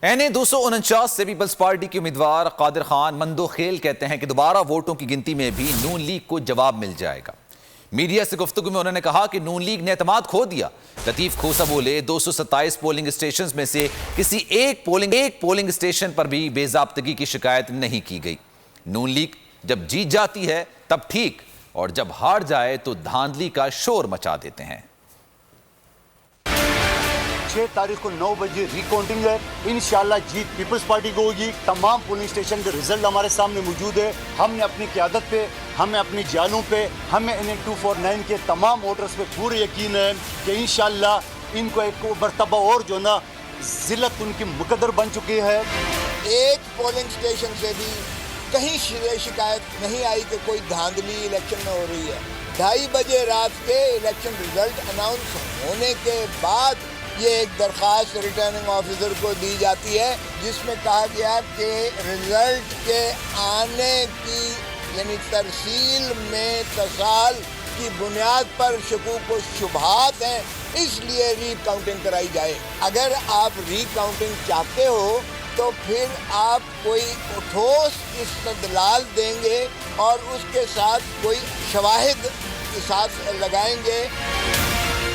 N 249 سے Peoples party کے امیدوار قادر خان مندوخیل کہتے ہیں کہ دوبارہ ووٹوں کی گنتی میں بھی نون لیگ کو جواب مل جائے گا۔ میڈیا سے گفتگو میں انہوں نے کہا کہ نون لیگ نے اعتماد کھو دیا۔ لطیف کھوسا بولے 227 پولنگ اسٹیشنز میں سے کسی ایک پولنگ اسٹیشن پر بھی بے ضابطگی کی شکایت نہیں کی گئی۔ نون لیگ جب جیت جاتی ہے تب ٹھیک، اور جب ہار جائے تو دھاندلی کا شور مچا دیتے ہیں۔ 6 تاریخ کو 9 بجے ری کاؤنٹنگ ہے، انشاءاللہ جیت پیپلز پارٹی کو ہوگی۔ تمام پولنگ اسٹیشن کے رزلٹ ہمارے سامنے موجود ہے۔ ہم نے اپنی قیادت پہ، ہمیں اپنی جانوں پہ، ہمیں NN 249 کے تمام ووٹرز پہ پورے یقین ہے کہ انشاءاللہ ان کو ایک مرتبہ اور جو نا ذلت ان کی مقدر بن چکی ہے۔ ایک پولنگ اسٹیشن سے بھی کہیں شکایت نہیں آئی کہ کوئی دھاندلی الیکشن میں ہو رہی ہے۔ 2:30 بجے رات کے الیکشن رزلٹ اناؤنس ہونے کے بعد یہ ایک درخواست ریٹرننگ آفیسر کو دی جاتی ہے، جس میں کہا گیا کہ رزلٹ کے آنے کی یعنی ترسیل میں تصال کی بنیاد پر شکوک و شبہات ہیں، اس لیے ری کاؤنٹنگ کرائی جائے۔ اگر آپ ری کاؤنٹنگ چاہتے ہو تو پھر آپ کوئی ٹھوس استدلال دیں گے اور اس کے ساتھ کوئی شواہد کے ساتھ لگائیں گے۔